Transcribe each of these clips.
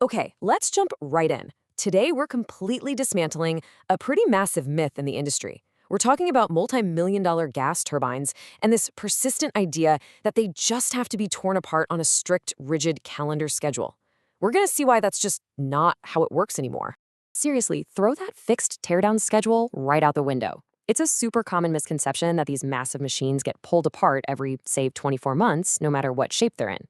Okay, let's jump right in. Today, we're completely dismantling a pretty massive myth in the industry. We're talking about multi-million-dollar gas turbines and this persistent idea that they just have to be torn apart on a strict, rigid calendar schedule. We're going to see why that's just not how it works anymore. Seriously, throw that fixed teardown schedule right out the window. It's a super common misconception that these massive machines get pulled apart every, say, 24 months, no matter what shape they're in.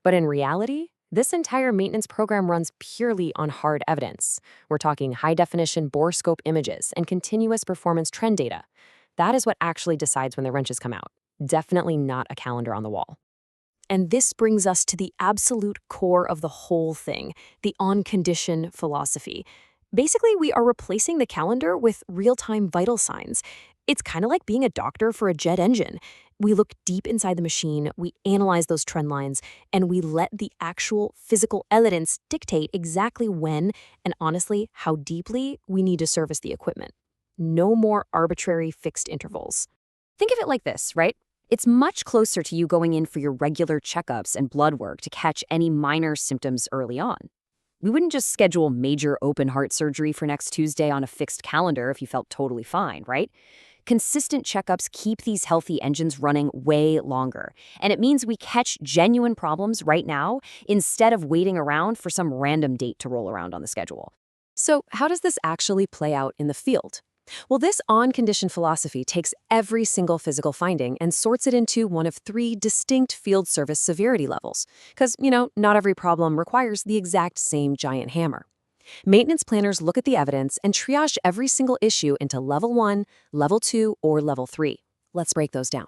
But in reality, this entire maintenance program runs purely on hard evidence. We're talking high-definition borescope images and continuous performance trend data. That is what actually decides when the wrenches come out. Definitely not a calendar on the wall. And this brings us to the absolute core of the whole thing, the on-condition philosophy. Basically, we are replacing the calendar with real-time vital signs. It's kind of like being a doctor for a jet engine. We look deep inside the machine, we analyze those trend lines, and we let the actual physical evidence dictate exactly when and honestly how deeply we need to service the equipment. No more arbitrary fixed intervals. Think of it like this, right? It's much closer to you going in for your regular checkups and blood work to catch any minor symptoms early on. We wouldn't just schedule major open heart surgery for next Tuesday on a fixed calendar if you felt totally fine, right? Consistent checkups keep these healthy engines running way longer, and it means we catch genuine problems right now instead of waiting around for some random date to roll around on the schedule. So, how does this actually play out in the field? Well, this on-condition philosophy takes every single physical finding and sorts it into one of three distinct field service severity levels. Because, not every problem requires the exact same giant hammer. Maintenance planners look at the evidence and triage every single issue into level 1, level 2, or level 3. Let's break those down.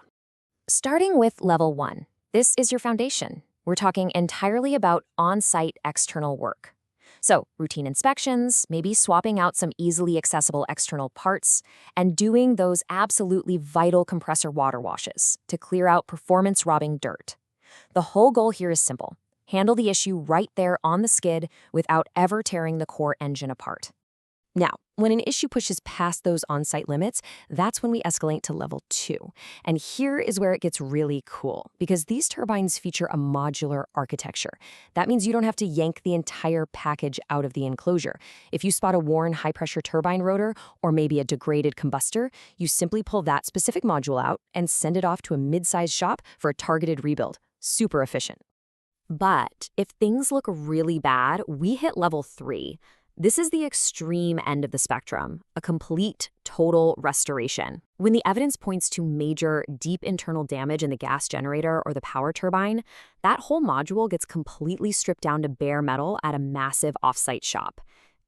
Starting with level 1, this is your foundation. We're talking entirely about on-site external work. So, routine inspections, maybe swapping out some easily accessible external parts, and doing those absolutely vital compressor water washes to clear out performance-robbing dirt. The whole goal here is simple. Handle the issue right there on the skid without ever tearing the core engine apart. Now, when an issue pushes past those on-site limits, that's when we escalate to level 2. And here is where it gets really cool, because these turbines feature a modular architecture. That means you don't have to yank the entire package out of the enclosure. If you spot a worn high-pressure turbine rotor or maybe a degraded combustor, you simply pull that specific module out and send it off to a mid-sized shop for a targeted rebuild. Super efficient. But if things look really bad, we hit level 3. This is the extreme end of the spectrum, a complete, total restoration. When the evidence points to major, deep internal damage in the gas generator or the power turbine, that whole module gets completely stripped down to bare metal at a massive off-site shop.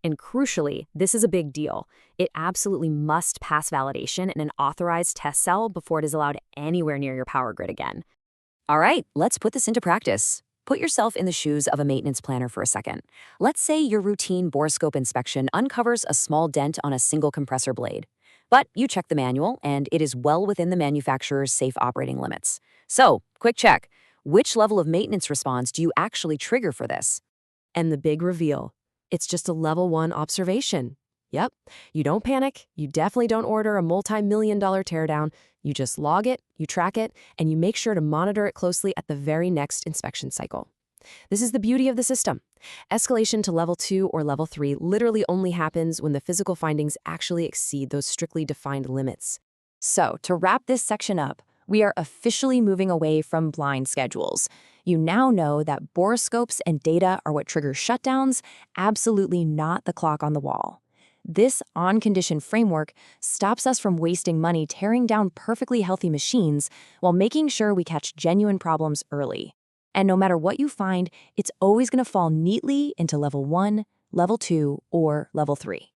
And crucially, this is a big deal. It absolutely must pass validation in an authorized test cell before it is allowed anywhere near your power grid again. All right, let's put this into practice. Put yourself in the shoes of a maintenance planner for a second. Let's say your routine borescope inspection uncovers a small dent on a single compressor blade. But you check the manual, and it is well within the manufacturer's safe operating limits. So, quick check. Which level of maintenance response do you actually trigger for this? And the big reveal. It's just a level 1 observation. Yep, you don't panic, you definitely don't order a multi-million-dollar teardown. You just log it, you track it, and you make sure to monitor it closely at the very next inspection cycle. This is the beauty of the system. Escalation to level 2 or level 3 literally only happens when the physical findings actually exceed those strictly defined limits. So, to wrap this section up, we are officially moving away from blind schedules. You now know that borescopes and data are what trigger shutdowns, absolutely not the clock on the wall. This on-condition framework stops us from wasting money tearing down perfectly healthy machines while making sure we catch genuine problems early. And no matter what you find, it's always going to fall neatly into level 1, level 2, or level 3.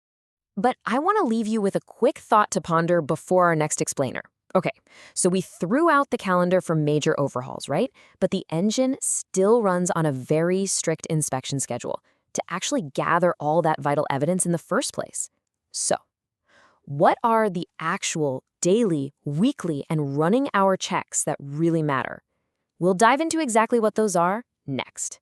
But I want to leave you with a quick thought to ponder before our next explainer. Okay, so we threw out the calendar for major overhauls, right? But the engine still runs on a very strict inspection schedule to actually gather all that vital evidence in the first place. So, what are the actual daily, weekly, and running hour checks that really matter? We'll dive into exactly what those are next.